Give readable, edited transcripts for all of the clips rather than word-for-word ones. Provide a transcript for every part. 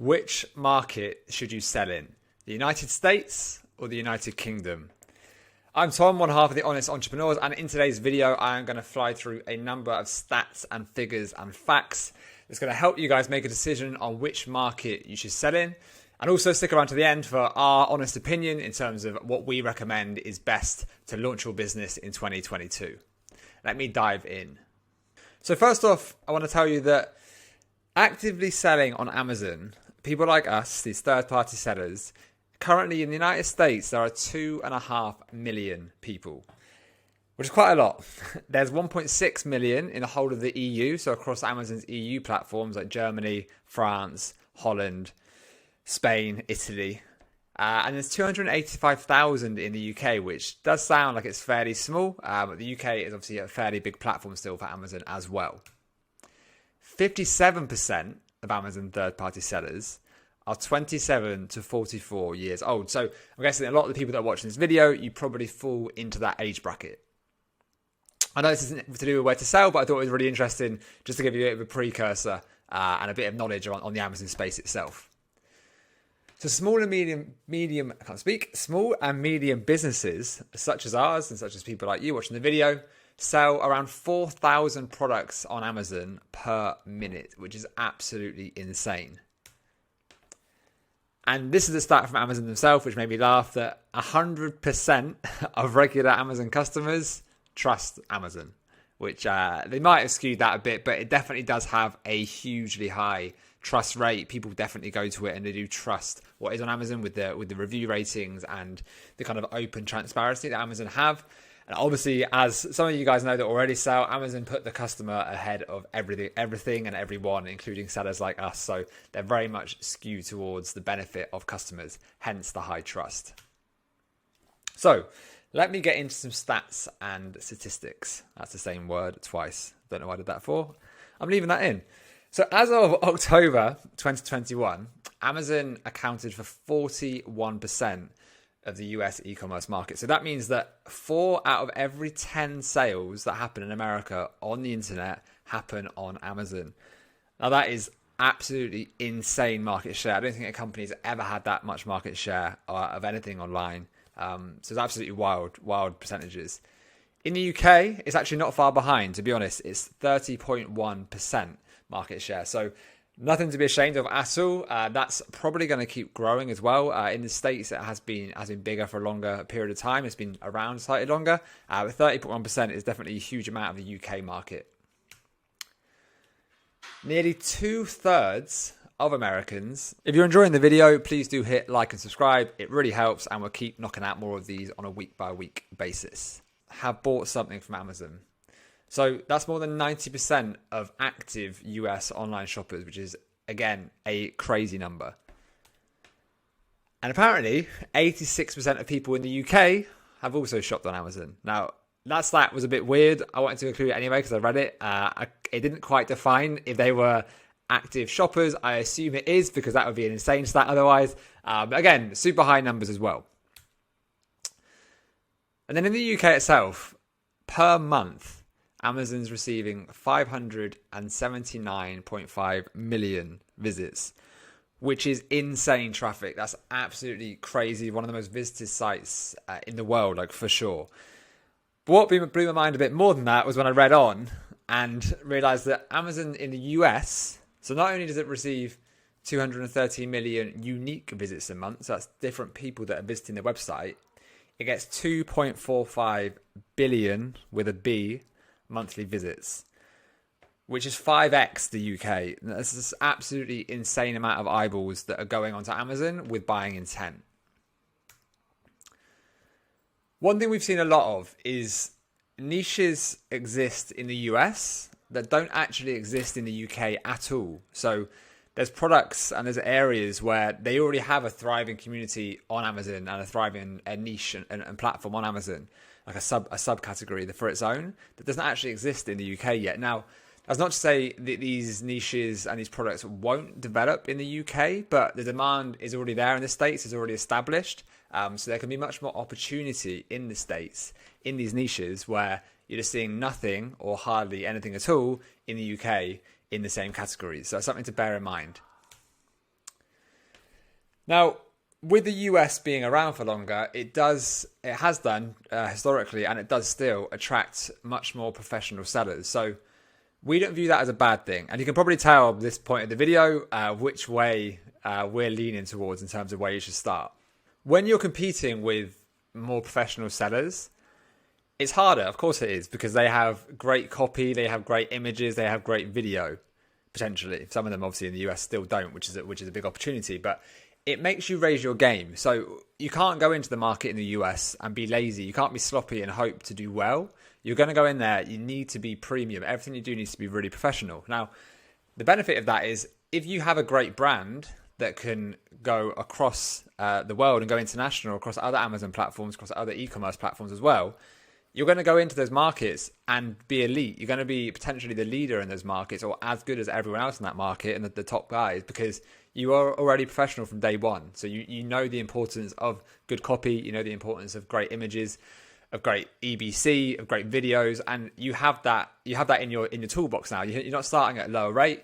Which market should you sell in? The United States or the United Kingdom? I'm Tom, one half of the Honest Entrepreneurs, and in today's video, I am going to fly through a number of stats and figures and facts that's going to help you guys make a decision on which market you should sell in. And also stick around to the end for our honest opinion in terms of what we recommend is best to launch your business in 2022. Let me dive in. So first off, I want to tell you that actively selling on Amazon, people like us, these third-party sellers, currently in the United States, there are 2.5 million people, which is quite a lot. There's 1.6 million in the whole of the EU, so across Amazon's EU platforms like Germany, France, Holland, Spain, Italy. And there's 285,000 in the UK, which does sound like it's fairly small, but the UK is obviously a fairly big platform still for Amazon as well. 57% of Amazon third-party sellers are 27 to 44 years old. So I'm guessing a lot of the people that are watching this video, you probably fall into that age bracket. I know this isn't to do with where to sell, but I thought it was really interesting just to give you a bit of a precursor and a bit of knowledge on the Amazon space itself. So small and medium businesses such as ours and such as people like you watching the video sell around 4,000 products on Amazon per minute, which is absolutely insane. And this is a stat from Amazon themselves, which made me laugh, that 100% of regular Amazon customers trust Amazon, which they might have skewed that a bit, but it definitely does have a hugely high trust rate. People definitely go to it and they do trust what is on Amazon with the review ratings and the kind of open transparency that Amazon have. And obviously, as some of you guys know that already sell, Amazon put the customer ahead of everything and everyone, including sellers like us. So they're very much skewed towards the benefit of customers, hence the high trust. So let me get into some stats and statistics. That's the same word twice. Don't know why I did that for. I'm leaving that in. So as of October 2021, Amazon accounted for 41% of the US e-commerce market. So that means that 4 out of every 10 sales that happen in America on the internet happen on Amazon. Now that is absolutely insane market share. I don't think a company's ever had that much market share of anything online. So it's absolutely wild percentages. In the UK, it's actually not far behind, to be honest. It's 30.1% market share. So nothing to be ashamed of at all. That's probably going to keep growing as well. In the States, it has been bigger for a longer period of time. It's been around slightly longer. But 30.1% is definitely a huge amount of the UK market. Nearly 2/3 of Americans. If you're enjoying the video, please do hit like and subscribe. It really helps, and we'll keep knocking out more of these on a week-by-week basis. Have bought something from Amazon. So that's more than 90% of active US online shoppers, which is, again, a crazy number. And apparently, 86% of people in the UK have also shopped on Amazon. Now, that stat was a bit weird. I wanted to include it anyway because I read it. It didn't quite define if they were active shoppers. I assume it is because that would be an insane stat otherwise. But again, super high numbers as well. And then in the UK itself, per month, Amazon's receiving 579.5 million visits, which is insane traffic. That's absolutely crazy. One of the most visited sites in the world, like for sure. But what blew my mind a bit more than that was when I read on and realized that Amazon in the US, so not only does it receive 230 million unique visits a month, so that's different people that are visiting their website, it gets 2.45 billion with a B monthly visits, which is 5x the UK. That's this absolutely insane amount of eyeballs that are going onto Amazon with buying intent. One thing we've seen a lot of is niches exist in the US that don't actually exist in the UK at all. So there's products and there's areas where they already have a thriving community on Amazon and a thriving niche and platform on Amazon, like a subcategory for its own that doesn't actually exist in the UK yet. Now, that's not to say that these niches and these products won't develop in the UK, but the demand is already there in the States, is already established. So there can be much more opportunity in the States in these niches where you're just seeing nothing or hardly anything at all in the UK in the same categories. So that's something to bear in mind. Now, with the US being around for longer, it has done historically, and it does still attract much more professional sellers. So we don't view that as a bad thing. And you can probably tell at this point of the video which way we're leaning towards in terms of where you should start. When you're competing with more professional sellers, it's harder. Of course it is, because they have great copy, they have great images, they have great video, potentially. Some of them obviously in the US still don't, which is a big opportunity. But it makes you raise your game. So you can't go into the market in the US and be lazy. You can't be sloppy and hope to do well. You're going to go in there. You need to be premium. Everything you do needs to be really professional. Now, the benefit of that is if you have a great brand that can go across the world and go international across other Amazon platforms, across other e-commerce platforms as well, you're going to go into those markets and be elite. You're going to be potentially the leader in those markets, or as good as everyone else in that market and the top guys, because you are already professional from day one. So you know the importance of good copy, you know the importance of great images, of great EBC, of great videos, and you have that in your toolbox now. You're not starting at a lower rate.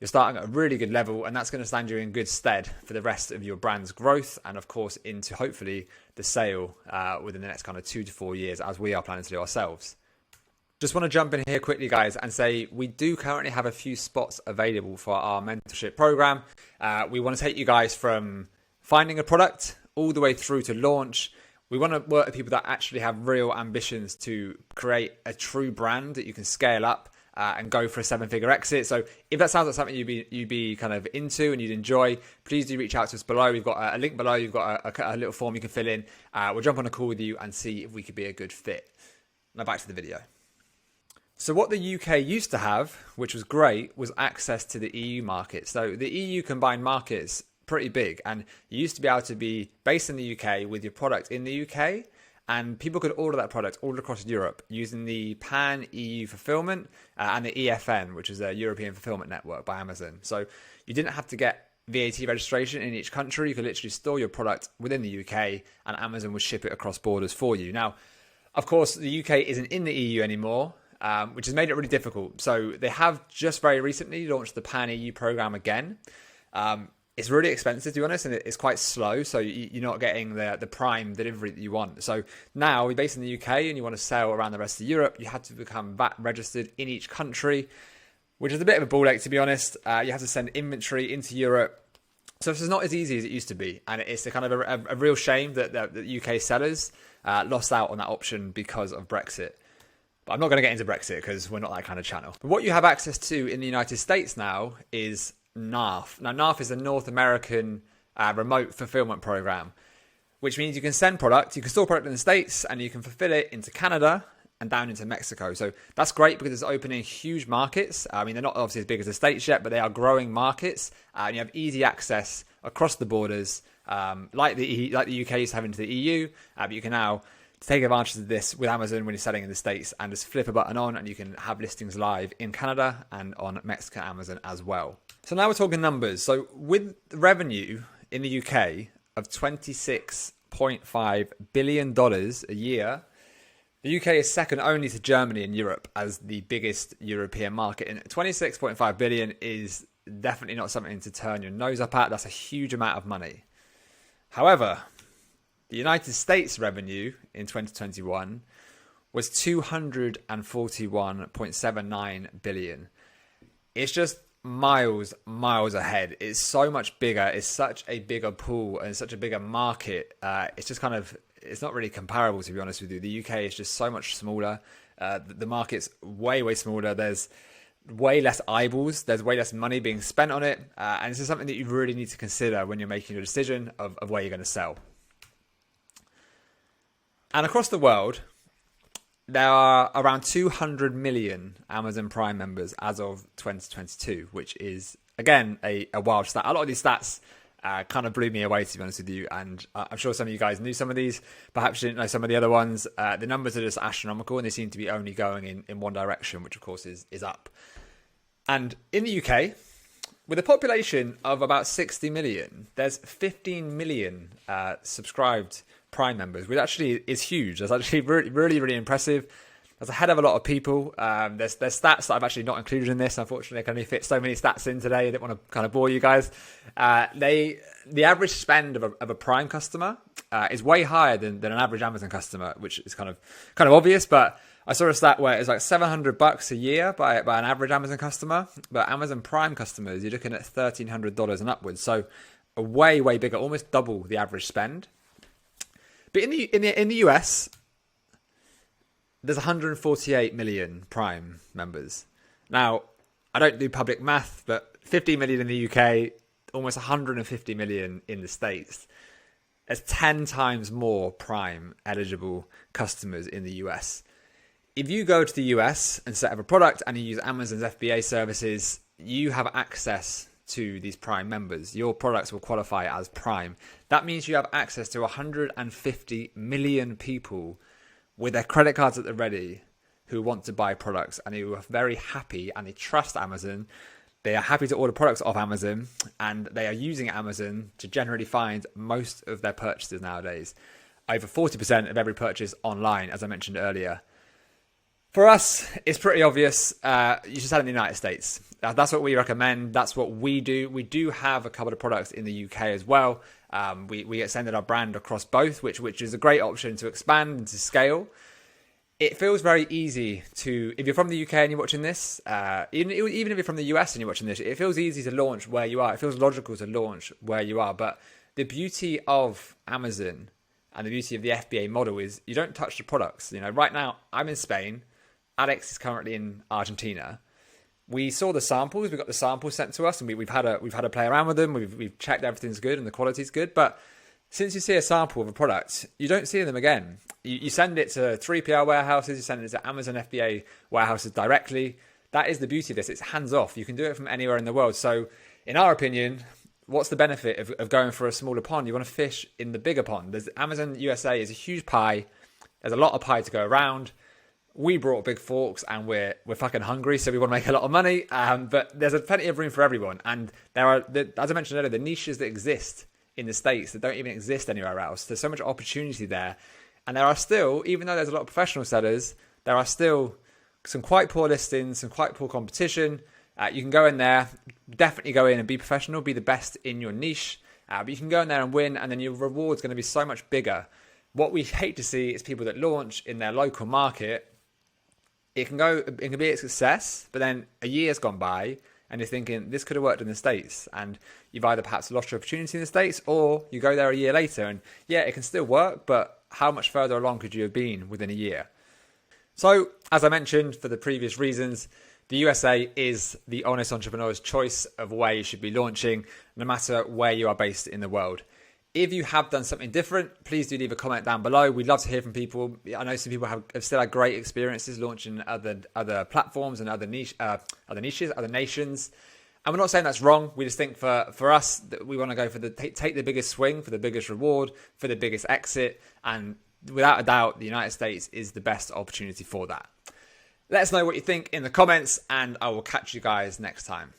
You're starting at a really good level, and that's going to stand you in good stead for the rest of your brand's growth, and of course into hopefully the sale within the next kind of 2 to 4 years, as we are planning to do ourselves. Just want to jump in here quickly, guys, and say we do currently have a few spots available for our mentorship program. We want to take you guys from finding a product all the way through to launch. We want to work with people that actually have real ambitions to create a true brand that you can scale up and go for a 7-figure exit. So if that sounds like something you'd be kind of into and you'd enjoy, please do reach out to us below. We've got a link below. You've got a little form you can fill in. We'll jump on a call with you and see if we could be a good fit. Now back to the video. So what the UK used to have, which was great, was access to the EU market. So the EU combined market's pretty big, and you used to be able to be based in the UK with your product in the UK, and people could order that product all across Europe using the pan-EU fulfillment and the EFN, which is a European Fulfillment Network by Amazon. So you didn't have to get VAT registration in each country. You could literally store your product within the UK, and Amazon would ship it across borders for you. Now, of course, the UK isn't in the EU anymore, which has made it really difficult. So they have just very recently launched the pan-EU program again. It's really expensive, to be honest, and it's quite slow. So you're not getting the prime delivery that you want. So now you're based in the UK and you want to sell around the rest of Europe, you have to become VAT registered in each country, which is a bit of a ball ache, to be honest. You have to send inventory into Europe. So it's not as easy as it used to be. And it's a kind of a real shame that the UK sellers lost out on that option because of Brexit. But I'm not going to get into Brexit because we're not that kind of channel. But what you have access to in the United States now is NARF. Now, NARF is the North American Remote Fulfillment Program, which means you can send product, you can store product in the States, and you can fulfill it into Canada and down into Mexico. So that's great because it's opening huge markets. I mean, they're not obviously as big as the States yet, but they are growing markets. And you have easy access across the borders, like the UK used to have into the EU, but you can now take advantage of this with Amazon when you're selling in the States and just flip a button on and you can have listings live in Canada and on Mexican Amazon as well. So now we're talking numbers. So with revenue in the UK of $26.5 billion a year, the UK is second only to Germany in Europe as the biggest European market. And 26.5 billion is definitely not something to turn your nose up at. That's a huge amount of money. However, the United States revenue in 2021 was 241.79 billion. It's just miles ahead. It's so much bigger. It's such a bigger pool and such a bigger market. It's just kind of, it's not really comparable, to be honest with you. The UK is just so much smaller. The market's way smaller. There's way less eyeballs. There's way less money being spent on it. And this is something that you really need to consider when you're making a decision of where you're going to sell. And across the world, there are around 200 million Amazon Prime members as of 2022, which is, again, a wild stat. A lot of these stats kind of blew me away, to be honest with you. And I'm sure some of you guys knew some of these. Perhaps you didn't know some of the other ones. The numbers are just astronomical, and they seem to be only going in one direction, which, of course, is up. And in the UK, with a population of about 60 million, there's 15 million subscribed Prime members, which actually is huge. That's actually really impressive. That's ahead of a lot of people. There's stats that I've actually not included in this. Unfortunately, I can only fit so many stats in today. I didn't want to kind of bore you guys. The average spend of a Prime customer is way higher than an average Amazon customer, which is kind of obvious. But I saw a stat where it's like $700 a year by an average Amazon customer. But Amazon Prime customers, you're looking at $1,300 and upwards. So a way bigger, almost double the average spend. But in the US, there's 148 million Prime members. Now, I don't do public math, but 50 million in the UK, almost 150 million in the States. There's 10 times more Prime eligible customers in the US. If you go to the US and set up a product and you use Amazon's FBA services, you have access to these Prime members. Your products will qualify as Prime. That means you have access to 150 million people with their credit cards at the ready who want to buy products and who are very happy and they trust Amazon. They are happy to order products off Amazon and they are using Amazon to generally find most of their purchases nowadays. Over 40% of every purchase online, as I mentioned earlier. For us, it's pretty obvious. You should sell in the United States. That's what we recommend. That's what we do. We do have a couple of products in the UK as well. We extended our brand across both, which is a great option to expand and to scale. It feels very easy to, if you're from the UK and you're watching this, even if you're from the US and you're watching this, it feels easy to launch where you are. It feels logical to launch where you are. But the beauty of Amazon and the beauty of the FBA model is you don't touch the products. You know, right now I'm in Spain. Alex is currently in Argentina. We saw the samples. We got the samples sent to us, and we've had a play around with them. We've checked everything's good and the quality's good. But since you see a sample of a product, you don't see them again. You send it to 3PL warehouses. You send it to Amazon FBA warehouses directly. That is the beauty of this. It's hands off. You can do it from anywhere in the world. So, in our opinion, what's the benefit of going for a smaller pond? You want to fish in the bigger pond. Amazon USA is a huge pie. There's a lot of pie to go around. We brought big forks and we're fucking hungry, so we want to make a lot of money. But there's plenty of room for everyone. And there are, as I mentioned earlier, the niches that exist in the States that don't even exist anywhere else. There's so much opportunity there. And there are still, even though there's a lot of professional sellers, there are still some quite poor listings, some quite poor competition. You can go in there, definitely go in and be professional, be the best in your niche. But you can go in there and win, and then your reward's going to be so much bigger. What we hate to see is people that launch in their local market. It can be a success, but then a year's gone by and you're thinking this could have worked in the States, and you've either perhaps lost your opportunity in the States or you go there a year later and yeah, it can still work, but how much further along could you have been within a year? So, as I mentioned, for the previous reasons, the USA is the honest entrepreneur's choice of where you should be launching, no matter where you are based in the world. If you have done something different, please do leave a comment down below. We'd love to hear from people. I know some people have still had great experiences launching other platforms and other niches, other nations. And we're not saying that's wrong. We just think for us that we want to go for take the biggest swing, for the biggest reward, for the biggest exit. And without a doubt, the United States is the best opportunity for that. Let us know what you think in the comments, and I will catch you guys next time.